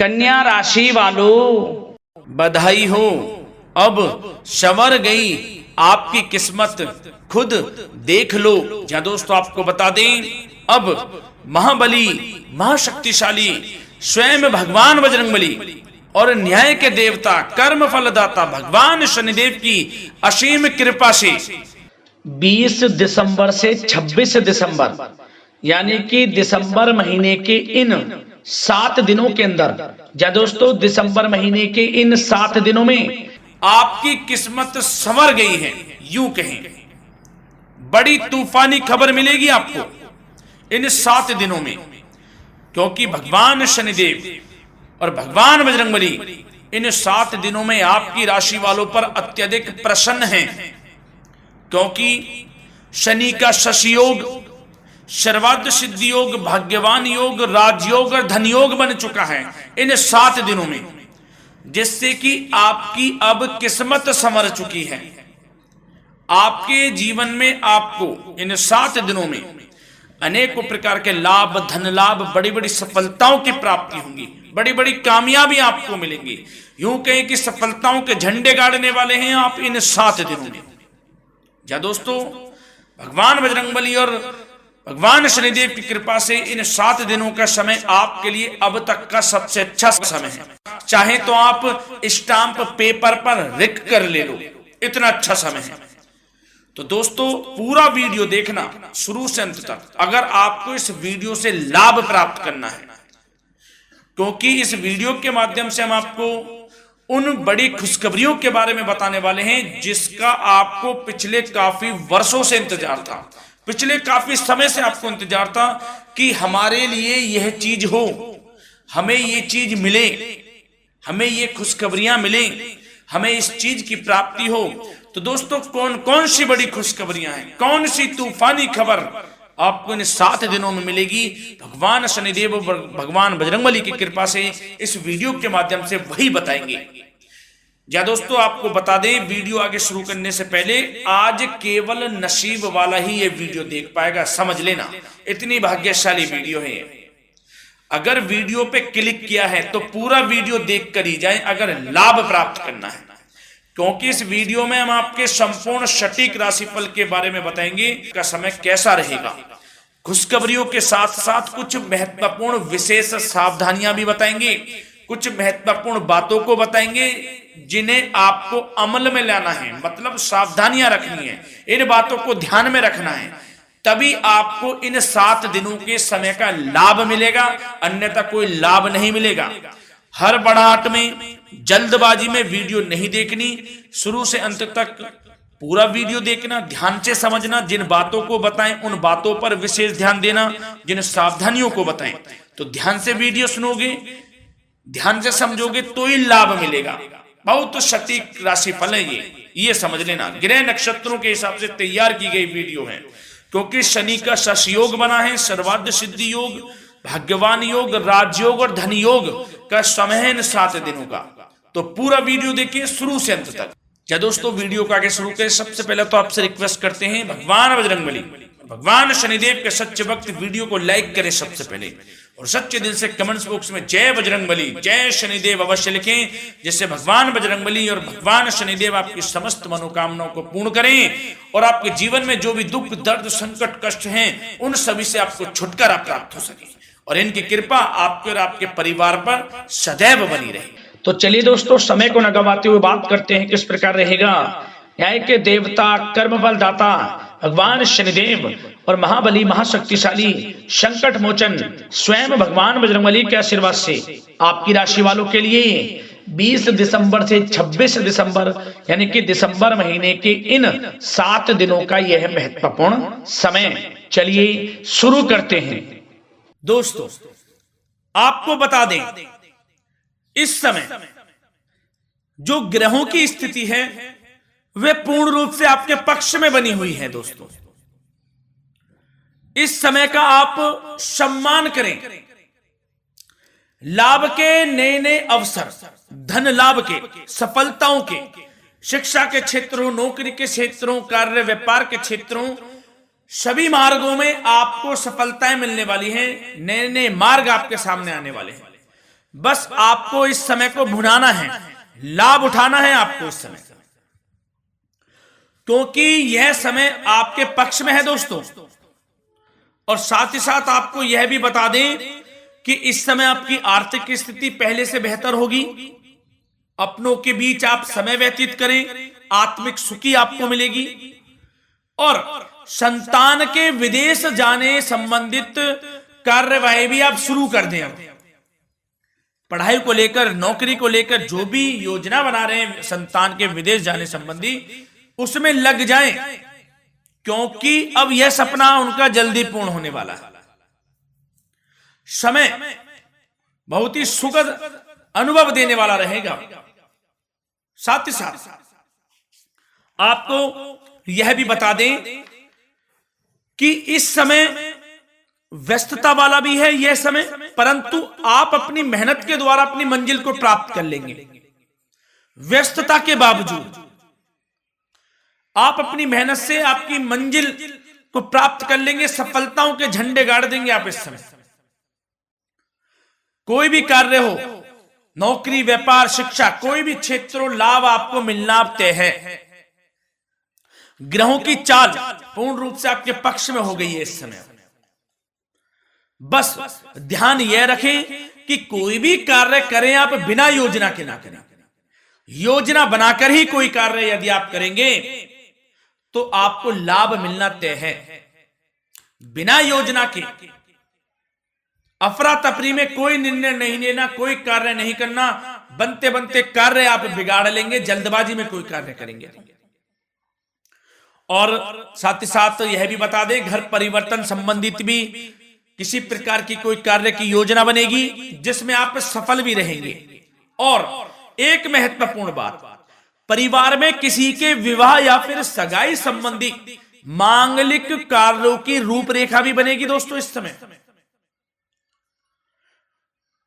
कन्या राशि वालों, बधाई हो, अब संवर गई आपकी किस्मत, खुद देख लो। या दोस्तों आपको बता दें, अब महाबली महाशक्तिशाली स्वयं भगवान बजरंगबली और न्याय के देवता कर्म फलदाता भगवान शनिदेव की असीम कृपा से 20 दिसंबर से 26 दिसंबर यानी कि दिसंबर महीने के इन 7 दिनों के अंदर, या दोस्तों दिसंबर महीने के इन 7 दिनों में आपकी किस्मत संवर गई है। यूं कहें, बड़ी तूफानी खबर मिलेगी आपको इन 7 दिनों में, क्योंकि भगवान शनिदेव और भगवान बजरंगबली इन 7 दिनों में आपकी राशि वालों पर अत्यधिक प्रसन्न हैं, क्योंकि शनि का शशि योग, सर्वार्थ सिद्धि योग, भाग्यवान योग, राजयोग और धन योग बन चुका है इन 7 दिनों में, जिससे कि आपकी अब किस्मत संवर चुकी है। आपके जीवन में आपको इन 7 दिनों में अनेकों प्रकार के लाभ, धन लाभ, बड़ी बड़ी सफलताओं की प्राप्ति होंगी, बड़ी बड़ी कामयाबी आपको मिलेंगी। यूं कहें कि सफलताओं के झंडे गाड़ने वाले हैं आप इन 7 दिनों में। या दोस्तों, भगवान बजरंगबली और भगवान शनिदेव की कृपा से इन 7 दिनों का समय आपके लिए अब तक का सबसे अच्छा समय है। चाहे तो आप स्टाम्प पेपर पर लिख कर ले लो, इतना अच्छा समय है। तो दोस्तों पूरा वीडियो देखना शुरू से अंत तक, अगर आपको इस वीडियो से लाभ प्राप्त करना है, क्योंकि इस वीडियो के माध्यम से हम आपको उन बड़ी खुशखबरियों के बारे में बताने वाले हैं जिसका आपको पिछले काफी वर्षों से इंतजार था, पिछले काफी समय से आपको इंतजार था कि हमारे लिए यह चीज हो, हमें ये चीज मिले, हमें ये खुशखबरियां मिले, हमें इस चीज की प्राप्ति हो। तो दोस्तों कौन कौन सी बड़ी खुशखबरियां हैं, कौन सी तूफानी खबर आपको इन 7 दिनों में मिलेगी, भगवान शनिदेव और भगवान बजरंगबली की कृपा से इस वीडियो के माध्यम से वही बताएंगे। या दोस्तों आपको बता दें, वीडियो आगे शुरू करने से पहले, आज केवल नसीब वाला ही ये वीडियो देख पाएगा, समझ लेना, इतनी भाग्यशाली वीडियो है। अगर वीडियो पे क्लिक किया है तो पूरा वीडियो देख कर ही जाए अगर लाभ प्राप्त करना है, क्योंकि इस वीडियो में हम आपके संपूर्ण सटीक राशिफल के बारे में बताएंगे का समय कैसा रहेगा। खुशखबरियों के साथ साथ कुछ महत्वपूर्ण विशेष सावधानियां भी बताएंगे, कुछ महत्वपूर्ण बातों को बताएंगे जिन्हें आपको अमल में लाना है, मतलब सावधानियां रखनी है, इन बातों को ध्यान में रखना है, तभी आपको इन 7 दिनों के समय का लाभ मिलेगा, अन्यथा कोई लाभ नहीं मिलेगा। हर बड़ाहट में, जल्दबाजी में वीडियो नहीं देखनी, शुरू से अंत तक पूरा वीडियो देखना, ध्यान से समझना, जिन बातों को बताएं उन बातों पर विशेष ध्यान देना, जिन सावधानियों को बताएं तो ध्यान से वीडियो सुनोगे, ध्यान से समझोगे तो ही लाभ मिलेगा। बहुत सटीक राशिफल है ये समझ लेना। ग्रह नक्षत्रों के हिसाब से तैयार की गई वीडियो है, क्योंकि शनि का शशि योग बना है, सर्वार्थ सिद्धि योग, भाग्यवान योग, राजयोग और धन योग का समय है इन 7 दिनों का। तो पूरा वीडियो देखिए शुरू से अंत तक। क्या दोस्तों वीडियो को आगे शुरू करें, सबसे पहले तो आपसे रिक्वेस्ट करते हैं, भगवान बजरंगबली, भगवान शनिदेव के सच्चे भक्त वीडियो को लाइक करें सबसे पहले, और सच्चे दिल से कमेंट्स बॉक्स में जय बजरंगबली, जय शनिदेव अवश्य लिखें, जिससे भगवान बजरंगबली और भगवान शनिदेव आपकी समस्त मनोकामनाओं को पूर्ण करें और आपके जीवन में जो भी दुख, दर्द, संकट, कष्ट हैं उन सभी से आपको छुटकारा प्राप्त हो सके और इनकी कृपा आपके और आपके परिवार पर सदैव बनी रहे। तो चलिए दोस्तों समय को न गवाते हुए बात करते हैं किस प्रकार रहेगा। न्याय के देवता, कर्म बल दाता भगवान शनिदेव और महाबली महाशक्तिशाली संकट मोचन स्वयं भगवान बजरंगबली के आशीर्वाद से आपकी राशि वालों के लिए 20 दिसंबर से 26 दिसंबर यानी कि दिसंबर महीने के इन 7 दिनों का यह महत्वपूर्ण समय। चलिए शुरू करते हैं। दोस्तों आपको बता दें, इस समय जो ग्रहों की स्थिति है वे पूर्ण रूप से आपके पक्ष में बनी हुई है। दोस्तों इस समय का आप सम्मान करें, लाभ के नए नए अवसर, धन लाभ के, सफलताओं के, शिक्षा के क्षेत्रों, नौकरी के क्षेत्रों, कार्य व्यापार के क्षेत्रों, सभी मार्गों में आपको सफलताएं मिलने वाली हैं, नए नए मार्ग आपके सामने आने वाले हैं। बस आपको इस समय को भुनाना है, लाभ उठाना है आपको इस समय, क्योंकि यह समय आपके पक्ष में है दोस्तों। और साथ ही साथ आपको यह भी बता दें कि इस समय आपकी आर्थिक स्थिति पहले से बेहतर होगी। अपनों के बीच आप समय व्यतीत करें, आत्मिक सुखी आपको मिलेगी। और संतान के विदेश जाने संबंधित कार्यवाही भी आप शुरू कर दें। अब पढ़ाई को लेकर, नौकरी को लेकर जो भी योजना बना रहे हैं संतान के विदेश जाने संबंधी, उसमें लग जाएं, क्योंकि अब यह सपना उनका जल्दी पूर्ण होने वाला है। समय बहुत ही सुखद अनुभव देने वाला रहेगा। साथ ही साथ आपको यह भी बता दें कि इस समय व्यस्तता वाला भी है यह समय, परंतु आप अपनी मेहनत के द्वारा अपनी मंजिल को प्राप्त कर लेंगे। व्यस्तता के बावजूद आप अपनी मेहनत से आपकी मंजिल को प्राप्त कर लेंगे, सफलताओं के झंडे गाड़ देंगे आप इस समय। कोई भी कार्य हो, नौकरी, व्यापार, शिक्षा, कोई भी क्षेत्रों, लाभ आपको मिलना तय है। ग्रहों की चाल पूर्ण रूप से आपके पक्ष में हो गई है इस समय। बस ध्यान यह रखें कि कोई भी कार्य करें आप बिना योजना के ना करें। योजना बनाकर ही कोई कार्य यदि आप करेंगे तो आपको लाभ मिलना तय है। बिना योजना के अफरा तफरी में कोई निर्णय नहीं लेना, कोई कार्य नहीं करना। बनते बनते कार्य आप बिगाड़ लेंगे, जल्दबाजी में कोई कार्य करेंगे। और साथ ही साथ यह भी बता दें, घर परिवर्तन संबंधित भी किसी प्रकार की कोई कार्य की योजना बनेगी जिसमें आप सफल भी रहेंगे। और एक महत्वपूर्ण बात, परिवार में किसी के विवाह या फिर सगाई संबंधी मांगलिक कार्यों की रूपरेखा भी बनेगी दोस्तों इस समय।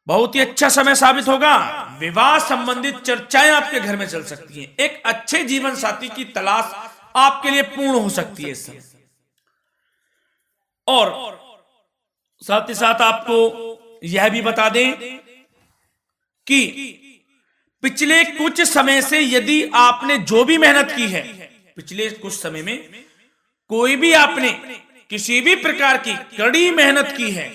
बहुत ही अच्छा समय साबित होगा। विवाह संबंधित चर्चाएं आपके घर में चल सकती हैं। एक अच्छे जीवन साथी की तलाश आपके लिए पूर्ण हो सकती है इस समय। और साथ ही साथ आपको यह भी बता दें कि पिछले कुछ समय से यदि आपने जो भी मेहनत की है, पिछले कुछ समय में कोई भी आपने किसी भी प्रकार की कड़ी मेहनत की है,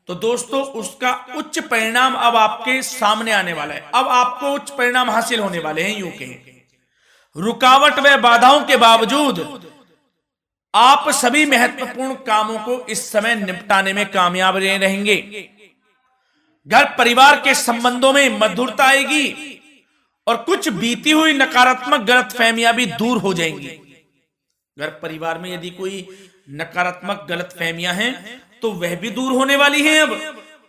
तो दोस्तों उसका उच्च परिणाम अब आपके सामने आने वाला है। अब आपको उच्च परिणाम हासिल होने वाले हैं। यूं कहें, रुकावट व बाधाओं के बावजूद आप सभी महत्वपूर्ण कामों को इस समय निपटाने में कामयाब रहेंगे। घर परिवार के संबंधों में मधुरता आएगी और कुछ बीती हुई नकारात्मक गलतफहमियां भी दूर हो जाएंगी। घर परिवार में यदि कोई नकारात्मक गलतफहमियां हैं तो वह भी दूर होने वाली हैं अब,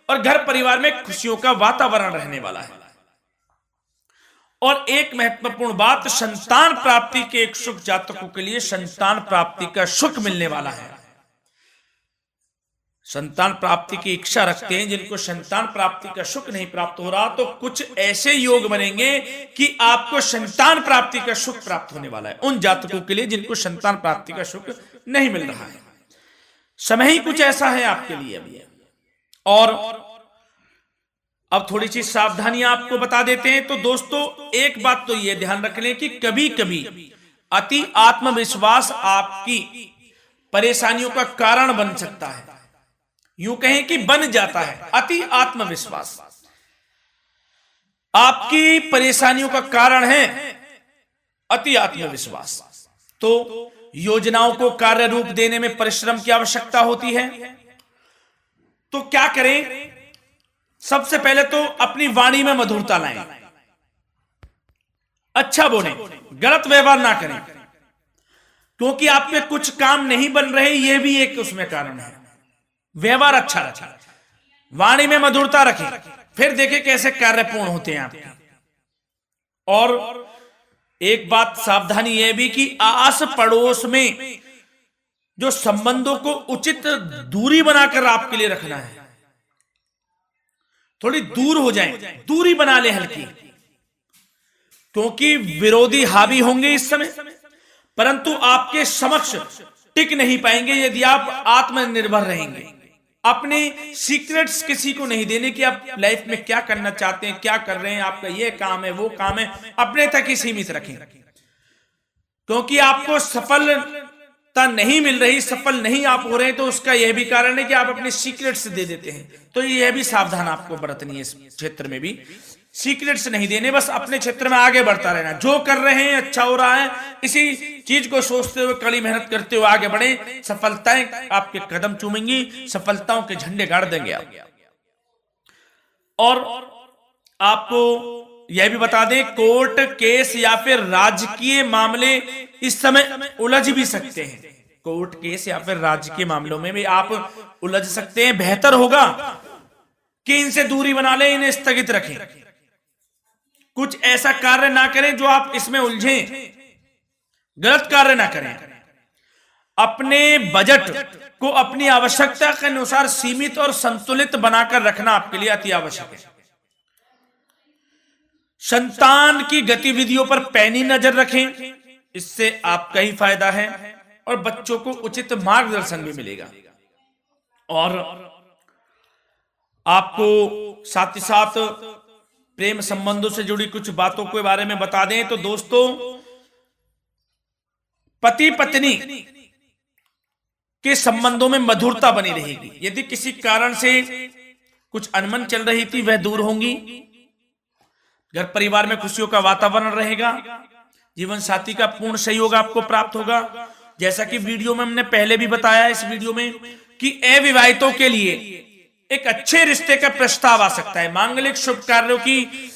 और घर परिवार में खुशियों का वातावरण रहने वाला है। और एक महत्वपूर्ण बात, संतान प्राप्ति के इच्छुक जातकों के लिए संतान प्राप्ति का सुख मिलने वाला है। संतान प्राप्ति की इच्छा रखते हैं जिनको संतान प्राप्ति का सुख नहीं प्राप्त हो रहा, तो कुछ ऐसे योग बनेंगे कि आपको संतान प्राप्ति का सुख प्राप्त होने वाला है। उन जातकों के लिए जिनको संतान प्राप्ति का सुख नहीं मिल रहा है, समय ही कुछ ऐसा है आपके लिए अभी। और अब थोड़ी सी सावधानियां आपको बता देते हैं। तो दोस्तों एक बात तो यह ध्यान रख लें कि कभी कभी अति आत्मविश्वास आपकी परेशानियों का कारण बन सकता है। यूं कहें कि बन जाता है। अति आत्मविश्वास आपकी परेशानियों का कारण है। अति आत्मविश्वास तो योजनाओं को कार्य रूप देने में परिश्रम की आवश्यकता होती है। तो क्या करें? सबसे पहले तो अपनी वाणी में मधुरता लाएं, अच्छा बोलें, गलत व्यवहार ना करें, क्योंकि आपके कुछ काम नहीं बन रहे, यह भी एक उसमें कारण है। व्यवहार अच्छा रखें, वाणी में मधुरता रखें, फिर देखें कैसे कार्य पूर्ण होते हैं आपके। और एक बात सावधानी यह भी कि आस पड़ोस में जो संबंधों को उचित दूरी बनाकर आपके लिए रखना है। थोड़ी दूर हो जाएं, दूरी बना ले हल्की, क्योंकि विरोधी हावी होंगे इस समय, परंतु आपके समक्ष टिक नहीं पाएंगे यदि आप आत्मनिर्भर रहेंगे। अपने सीक्रेट्स किसी को नहीं देने कि आप लाइफ में क्या करना चाहते हैं, क्या कर रहे हैं, आपका ये काम है, वो काम है, अपने तक ही सीमित रखें। क्योंकि आपको सफलता नहीं मिल रही, सफल नहीं आप हो रहे, तो उसका यह भी कारण है कि आप अपने सीक्रेट्स दे देते हैं। तो यह भी सावधान आपको बरतनी है, इस क्षेत्र में भी सीक्रेट्स नहीं देने, बस अपने क्षेत्र में आगे बढ़ता रहना। जो कर रहे हैं अच्छा हो रहा है, इसी चीज को सोचते हुए कड़ी मेहनत करते हुए आगे बढ़े। सफलताएं आपके कदम चूमेंगी, सफलताओं के झंडे गाड़ देंगे आप। और आपको यह भी बता दें, कोर्ट केस या फिर राजकीय मामले इस समय उलझ भी सकते हैं। कोर्ट केस या फिर राजकीय मामलों में भी आप उलझ सकते हैं। बेहतर होगा कि इनसे दूरी बना लें, इन्हें स्थगित रखें, कुछ ऐसा कार्य ना करें जो आप इसमें उलझें, गलत कार्य ना करें। अपने बजट को अपनी आवश्यकता के अनुसार सीमित और संतुलित बनाकर रखना आपके लिए अति आवश्यक है। संतान की गतिविधियों पर पैनी नजर रखें, इससे आपका ही फायदा है और बच्चों को उचित मार्गदर्शन भी मिलेगा। और आपको साथ ही साथ प्रेम संबंधों से जुड़ी कुछ बातों के बारे में बता दें तो दोस्तों, पति पत्नी के संबंधों में मधुरता बनी रहेगी। यदि किसी कारण से कुछ अनबन चल रही थी, वह दूर होंगी। घर परिवार में खुशियों का वातावरण रहेगा। जीवन साथी का पूर्ण सहयोग आपको प्राप्त होगा। जैसा कि वीडियो में हमने पहले भी बताया, इस वीडियो में, कि अविवाहितों के लिए एक अच्छे रिश्ते का प्रस्ताव आ सकता है। मांगलिक शुभ कार्यों की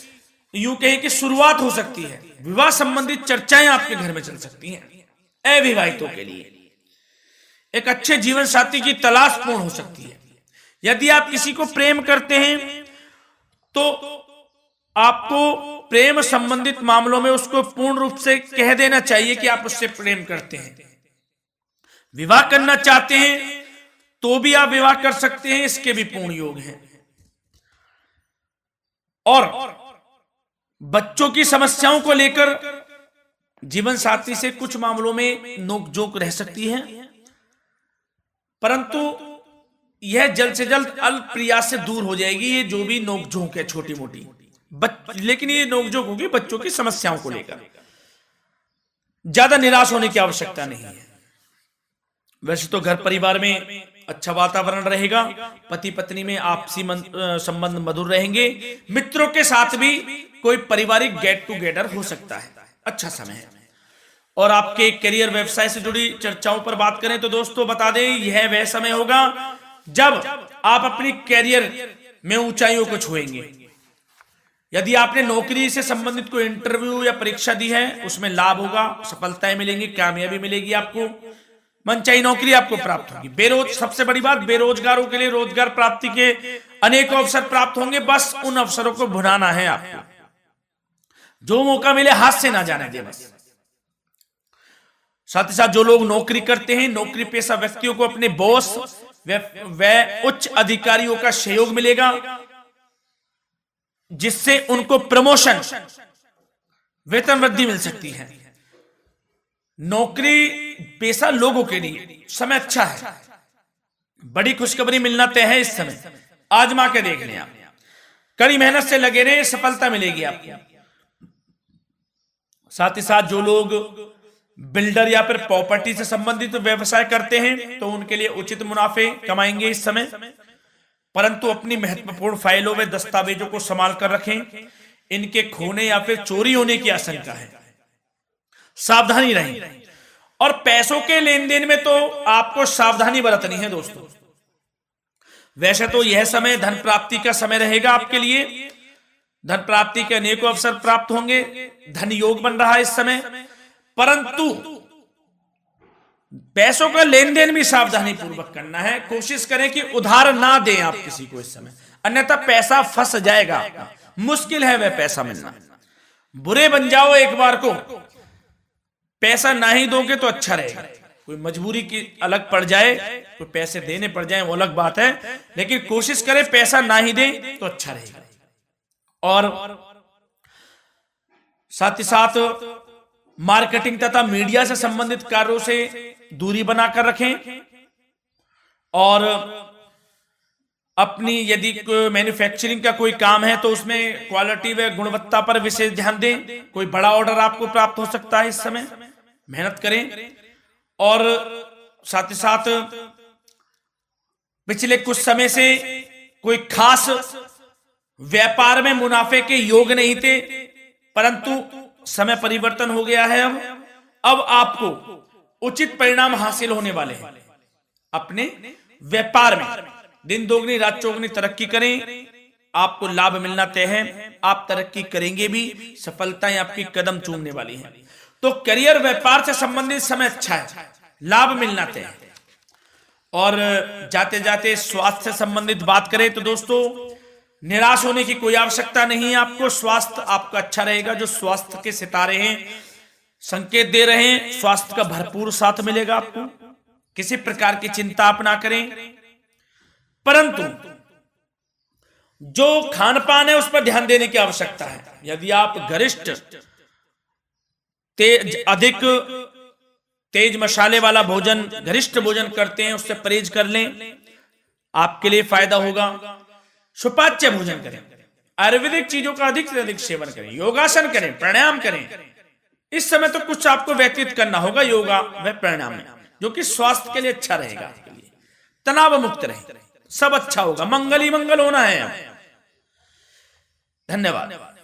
यूं कहें कि शुरुआत हो सकती है। विवाह संबंधित चर्चाएं आपके घर में चल सकती हैं। अविवाहितों के लिए एक अच्छे जीवन साथी की तलाश पूर्ण हो सकती है। यदि आप किसी को प्रेम करते हैं तो आपको प्रेम संबंधित मामलों में उसको पूर्ण रूप से कह देना चाहिए कि आप उससे प्रेम करते हैं। विवाह करना चाहते हैं तो भी आप विवाह कर सकते हैं, इसके भी पूर्ण योग हैं। और बच्चों की समस्याओं को लेकर जीवन साथी से कुछ मामलों में नोकझोंक रह सकती है, परंतु यह जल्द से जल्द अल्प प्रयास से दूर हो जाएगी। ये जो भी नोकझोंक है छोटी मोटी, लेकिन ये नोकझोंक होगी बच्चों की समस्याओं को लेकर। ज्यादा निराश होने की आवश्यकता नहीं है। वैसे तो घर परिवार में अच्छा वातावरण रहेगा, पति पत्नी में आपसी संबंध मधुर रहेंगे। मित्रों के साथ भी कोई पारिवारिक गेट टुगेदर हो सकता है। अच्छा समय है। और आपके करियर व्यवसाय से जुड़ी चर्चाओं पर बात करें तो दोस्तों बता दें, यह वह समय होगा जब आप अपनी करियर में ऊंचाइयों को छुएंगे। यदि आपने नौकरी से संबंधित कोई इंटरव्यू या परीक्षा दी है, उसमें लाभ होगा, सफलताएं मिलेंगी, कामयाबी मिलेगी, आपको मनचाही नौकरी आपको प्राप्त होगी। सबसे बड़ी बात, बेरोजगारों के लिए रोजगार प्राप्ति के अनेक अवसर प्राप्त होंगे। बस उन अवसरों को भुनाना है आपको। जो मौका मिले हाथ से ना जाने दे बस। साथ ही साथ जो लोग नौकरी करते हैं, नौकरी पेशा व्यक्तियों को अपने बॉस व उच्च अधिकारियों का सहयोग मिलेगा, जिससे उनको प्रमोशन, वेतन वृद्धि मिल सकती है। नौकरी पेशा लोगों के लिए समय अच्छा है। बड़ी खुशखबरी मिलना तय है इस समय। आजमा के देख लें आप। कड़ी मेहनत से लगे रहे, सफलता मिलेगी आपको। साथ ही साथ जो लोग बिल्डर या फिर प्रॉपर्टी से संबंधित व्यवसाय करते हैं तो उनके लिए उचित मुनाफे कमाएंगे इस समय, परंतु अपनी महत्वपूर्ण फाइलों व दस्तावेजों को संभाल कर रखें। इनके खोने या फिर चोरी होने की आशंका है, सावधानी रहें। और पैसों के लेन देन में तो आपको सावधानी बरतनी है दोस्तों। वैसे तो यह समय धन प्राप्ति का समय रहेगा आपके लिए। धन प्राप्ति के अनेकों अवसर प्राप्त होंगे, धन योग बन रहा है इस समय, परंतु पैसों का लेन देन भी सावधानी पूर्वक करना है। कोशिश करें कि उधार ना दें आप किसी को इस समय, अन्यथा पैसा फंस जाएगा आपका। मुश्किल है वह पैसा मिलना। बुरे बन जाओ एक बार को, पैसा ना ही दोगे तो अच्छा रहेगा। कोई मजबूरी की अलग पड़ जाए, कोई पैसे देने पड़ जाए वो अलग बात है, लेकिन कोशिश करें पैसा ना ही दें तो अच्छा रहेगा। और साथ ही साथ मार्केटिंग तथा मीडिया से संबंधित कार्यों से दूरी बनाकर रखें। और अपनी यदि मैन्युफैक्चरिंग का कोई काम है तो उसमें क्वालिटी व गुणवत्ता पर विशेष ध्यान दें। कोई बड़ा ऑर्डर आपको प्राप्त हो सकता है इस समय, मेहनत करें। और साथ ही साथ पिछले कुछ समय से कोई खास व्यापार में मुनाफे के योग नहीं थे, परंतु समय परिवर्तन हो गया है। अब आपको उचित परिणाम हासिल होने वाले हैं। अपने व्यापार में दिन दोगुनी रात चौगुनी तरक्की करें, आपको लाभ मिलना तय है। आप तरक्की करेंगे भी, सफलताएं आपकी कदम चूमने वाली हैं। तो करियर व्यापार से संबंधित समय अच्छा है, लाभ मिलना तय है। और जाते जाते स्वास्थ्य से संबंधित बात करें तो दोस्तों, निराश होने की कोई आवश्यकता नहीं है आपको। स्वास्थ्य आपका अच्छा रहेगा। जो स्वास्थ्य के सितारे हैं संकेत दे रहे हैं, स्वास्थ्य का भरपूर साथ मिलेगा आपको। किसी प्रकार की चिंता आप ना करें, परंतु जो खान पान है उस पर ध्यान देने की आवश्यकता है। यदि आप गरिष्ठ अधिक तेज मसाले वाला भोजन, गरिष्ठ भोजन करते हैं, उससे परहेज कर लें, आपके लिए फायदा होगा। सुपाच्य भोजन करें, आयुर्वेदिक चीजों का अधिक से अधिक सेवन करें, योगासन करें, प्राणायाम करें। इस समय तो कुछ आपको व्यतीत करना होगा योगा व प्राणायाम में, जो कि स्वास्थ्य के लिए अच्छा रहेगा। आपके लिए तनाव मुक्त रहे, सब अच्छा होगा। मंगल ही मंगल होना है। धन्यवाद।